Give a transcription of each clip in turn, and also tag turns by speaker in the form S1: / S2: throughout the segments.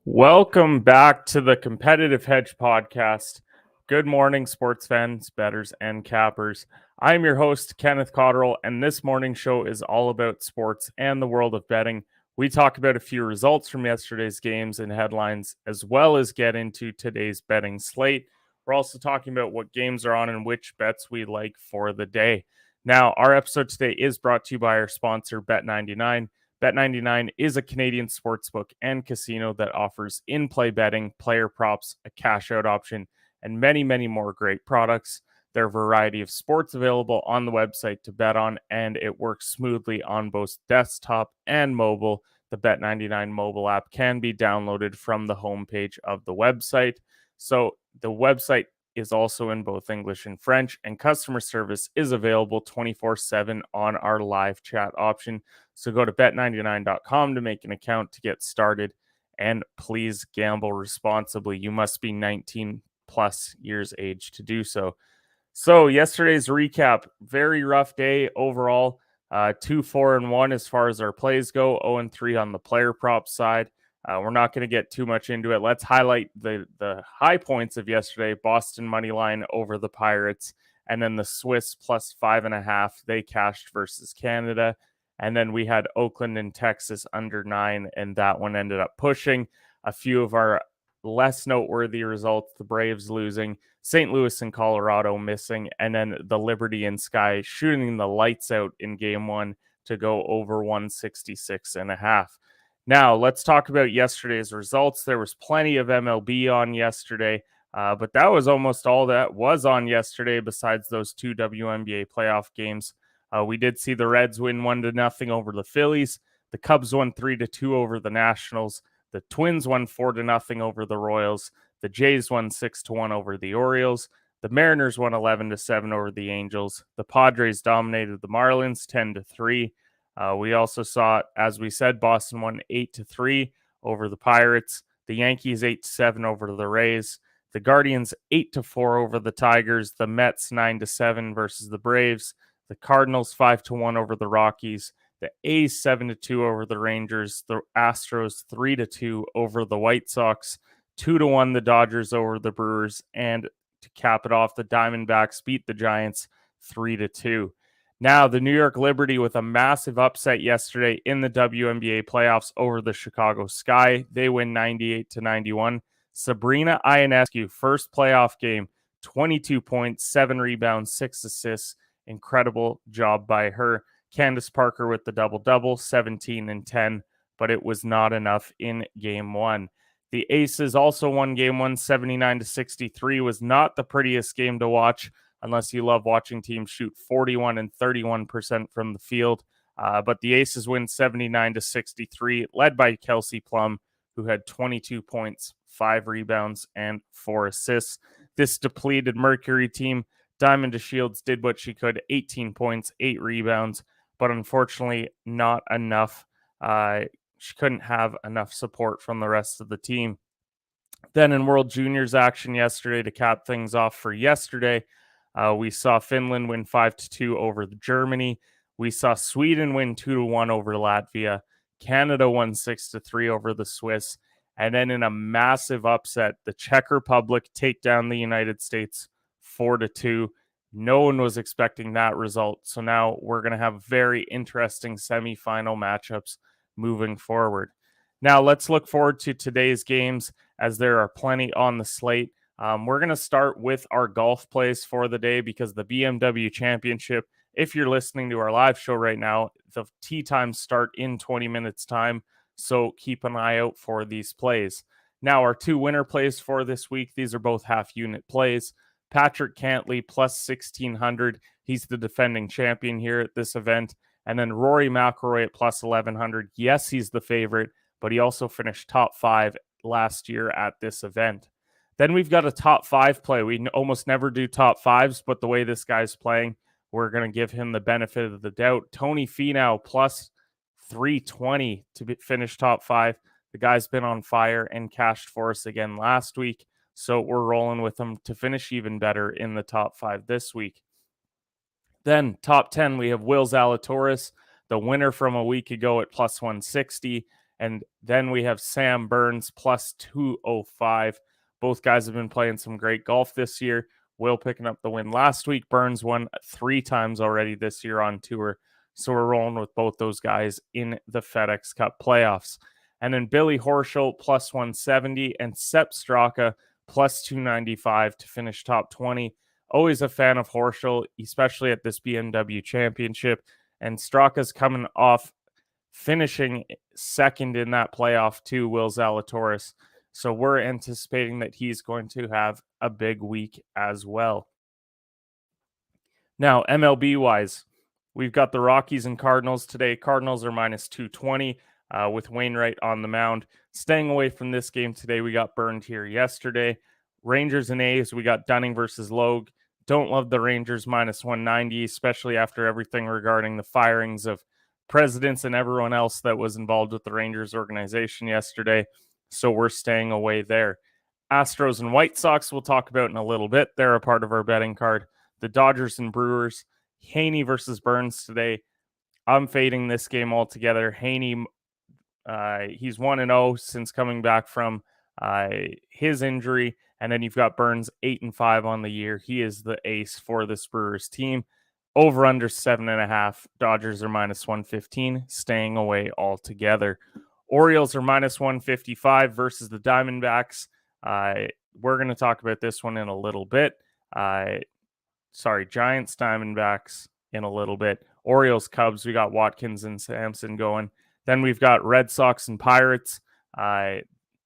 S1: Welcome back to the Competitive Hedge podcast. Good morning, sports fans, bettors, and cappers. I'm your host, Kenneth, and this morning's show is all about sports and the world of betting. We talk about a few results from yesterday's games and headlines, as well as get into today's betting slate. We're also talking about what games are on and which bets we like for the day. Now, our episode today is brought to you by our sponsor, Bet99. Bet99 is a Canadian sportsbook and casino that offers in-play betting, player props, a cash-out option, and many, many more great products. There are a variety of sports available on the website to bet on, and it works smoothly on both desktop and mobile. The Bet99 mobile app can be downloaded from the homepage of the website. So the website is also in both English and French, and customer service is available 24/7 on our live chat option. So go to bet99.com to make an account to get started, and please gamble responsibly. You must be 19 plus years age to do so. So yesterday's recap, very rough day overall. 2-4-1 as far as our plays go, 0-3 on the player prop side. We're not going to get too much into it. Let's highlight the high points of yesterday. Boston money line over the Pirates, and then the Swiss plus 5.5. They cashed versus Canada. And then we had Oakland and Texas under 9, and that one ended up pushing. A few of our less noteworthy results, the Braves losing, St. Louis and Colorado missing, and then the Liberty and Sky shooting the lights out in game one to go over 166.5. Now, let's talk about yesterday's results. There was plenty of MLB on yesterday, but that was almost all that was on yesterday besides those two WNBA playoff games. We did see the Reds win 1-0 over the Phillies. The Cubs won 3-2 over the Nationals. The Twins won 4-0 over the Royals. The Jays won 6-1 over the Orioles. The Mariners won 11-7 over the Angels. The Padres dominated the Marlins 10-3. We also saw, as we said, Boston won 8-3 over the Pirates. The Yankees 8-7 over the Rays. The Guardians 8-4 over the Tigers. The Mets 9-7 versus the Braves. The Cardinals 5-1 over the Rockies. The A's 7-2 over the Rangers. The Astros 3-2 over the White Sox. 2-1 the Dodgers over the Brewers. And to cap it off, the Diamondbacks beat the Giants 3-2. Now, the New York Liberty with a massive upset yesterday in the WNBA playoffs over the Chicago Sky. They win 98-91. Sabrina Ionescu, first playoff game, 22 points, 7 rebounds, 6 assists. Incredible job by her. Candace Parker with the double-double, 17 and 10, but it was not enough in game one. The Aces also won game one, 79-63. Was not the prettiest game to watch, unless you love watching teams shoot 41 and 31% from the field. But the Aces win 79-63, led by Kelsey Plum, who had 22 points, 5 rebounds, and 4 assists. This depleted Mercury team, Diamond DeShields did what she could, 18 points, 8 rebounds, but unfortunately not enough. She couldn't have enough support from the rest of the team. Then in World Juniors action yesterday, to cap things off for yesterday, we saw Finland win 5-2 over Germany. We saw Sweden win 2-1 over Latvia. Canada won 6-3 over the Swiss. And then in a massive upset, the Czech Republic take down the United States 4-2. No one was expecting that result. So now we're going to have very interesting semifinal matchups moving forward. Now let's look forward to today's games, as there are plenty on the slate. We're going to start with our golf plays for the day, because the BMW Championship, if you're listening to our live show right now, the tee times start in 20 minutes time. So keep an eye out for these plays. Now, our two winner plays for this week, these are both half unit plays. Patrick Cantley plus 1,600. He's the defending champion here at this event. And then Rory McIlroy at plus 1,100. Yes, he's the favorite, but he also finished top 5 last year at this event. Then we've got a top 5 play. We almost never do top 5s, but the way this guy's playing, we're going to give him the benefit of the doubt. Tony Finau plus 320 to finish top 5. The guy's been on fire and cashed for us again last week, so we're rolling with him to finish even better in the top 5 this week. Then top 10, we have Will Zalatoris, the winner from a week ago at plus 160. And then we have Sam Burns plus 205. Both guys have been playing some great golf this year. Will picking up the win last week. Burns won 3 times already this year on tour. So we're rolling with both those guys in the FedEx Cup playoffs. And then Billy Horschel plus 170 and Sepp Straka plus 295 to finish top 20. Always a fan of Horschel, especially at this BMW championship. And Straka's coming off finishing second in that playoff to Will Zalatoris. So we're anticipating that he's going to have a big week as well. Now, MLB-wise, we've got the Rockies and Cardinals today. Cardinals are minus 220 with Wainwright on the mound. Staying away from this game today, we got burned here yesterday. Rangers and A's, we got Dunning versus Logue. Don't love the Rangers minus 190, especially after everything regarding the firings of presidents and everyone else that was involved with the Rangers organization yesterday. So we're staying away there. Astros and White Sox we'll talk about in a little bit. They're a part of our betting card. The Dodgers and Brewers. Haney versus Burns today. I'm fading this game altogether. Haney, he's 1-0 since coming back from his injury. And then you've got Burns 8-5 on the year. He is the ace for this Brewers team. Over under 7.5. Dodgers are minus 115, staying away altogether. Orioles are minus 155 versus the Diamondbacks. We're going to talk about this one in a little bit. Giants, Diamondbacks in a little bit. Orioles, Cubs, we got Watkins and Sampson going. Then we've got Red Sox and Pirates.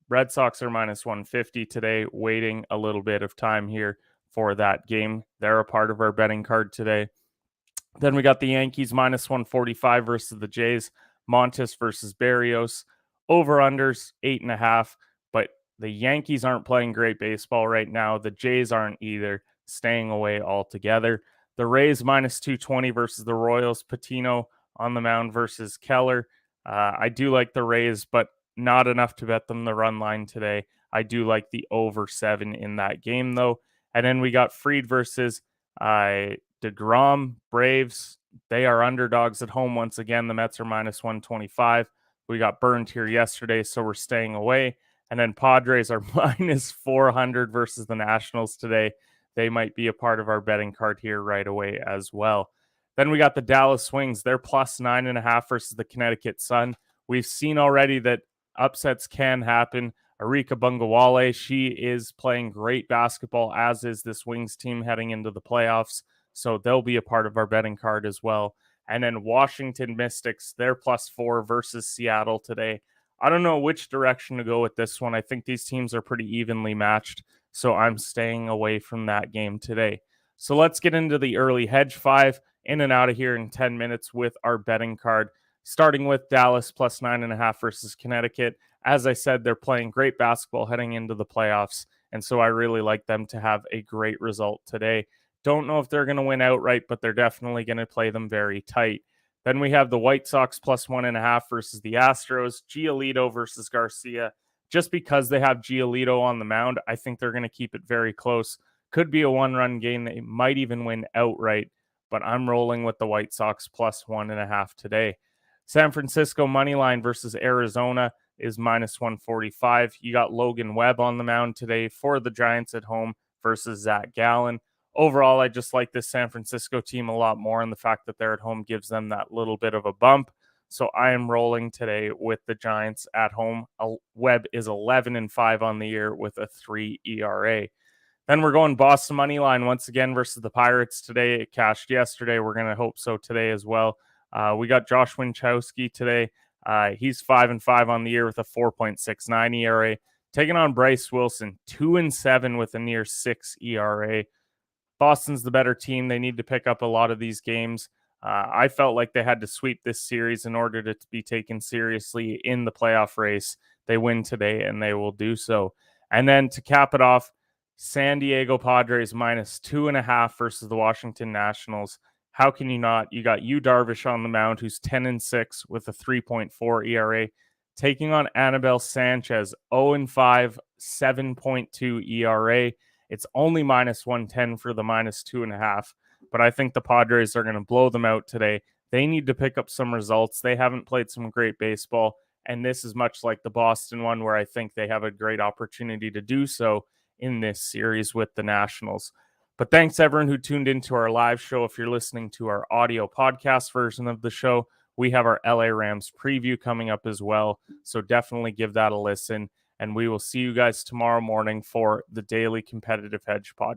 S1: Red Sox are minus 150 today, waiting a little bit of time here for that game. They're a part of our betting card today. Then we got the Yankees minus 145 versus the Jays. Montes versus Berrios. Over-unders 8.5. But the Yankees aren't playing great baseball right now. The Jays aren't either. Staying away altogether. The Rays minus 220 versus the Royals. Patino on the mound versus Keller. I do like the Rays, but not enough to bet them the run line today. I do like the over 7 in that game, though. And then we got Fried versus DeGrom. Braves, they are underdogs at home once again. The Mets are minus 125. We got burned here yesterday, so we're staying away. And then Padres are minus 400 versus the Nationals today. They might be a part of our betting card here right away as well. Then we got the Dallas Swings. They're plus 9.5 versus the Connecticut Sun. We've seen already that upsets can happen. Arika Bungawale, she is playing great basketball, as is this Wings team heading into the playoffs. So they'll be a part of our betting card as well. And then Washington Mystics, they're plus 4 versus Seattle today. I don't know which direction to go with this one. I think these teams are pretty evenly matched. So I'm staying away from that game today. So let's get into the early Hedge 5, in and out of here in 10 minutes with our betting card. Starting with Dallas plus 9.5 versus Connecticut. As I said, they're playing great basketball heading into the playoffs. And so I really like them to have a great result today. Don't know if they're going to win outright, but they're definitely going to play them very tight. Then we have the White Sox plus 1.5 versus the Astros. Giolito versus Garcia. Just because they have Giolito on the mound, I think they're going to keep it very close. Could be a one-run game. They might even win outright, but I'm rolling with the White Sox plus 1.5 today. San Francisco money line versus Arizona is minus 145. You got Logan Webb on the mound today for the Giants at home versus Zach Gallen. Overall, I just like this San Francisco team a lot more, and the fact that they're at home gives them that little bit of a bump. So I am rolling today with the Giants at home. Webb is 11-5 on the year with a 3 ERA. Then we're going Boston money line once again versus the Pirates today. It cashed yesterday. We're going to hope so today as well. We got Josh Winchowski today. He's 5-5 on the year with a 4.69 ERA. Taking on Bryce Wilson, 2-7 with a near 6 ERA. Boston's the better team. They need to pick up a lot of these games. I felt like they had to sweep this series in order to be taken seriously in the playoff race. They win today, and they will do so. And then to cap it off, San Diego Padres -2.5 versus the Washington Nationals. How can you not? You got Yu Darvish on the mound, who's 10-6 with a 3.4 ERA, taking on Anibal Sanchez, 0-5, 7.2 ERA. It's only -110 for the -2.5, but I think the Padres are going to blow them out today. They need to pick up some results. They haven't played some great baseball, and this is much like the Boston one, where I think they have a great opportunity to do so in this series with the Nationals. But thanks everyone who tuned into our live show. If you're listening to our audio podcast version of the show, we have our LA Rams preview coming up as well. So definitely give that a listen. And we will see you guys tomorrow morning for the Daily Competitive Hedge podcast.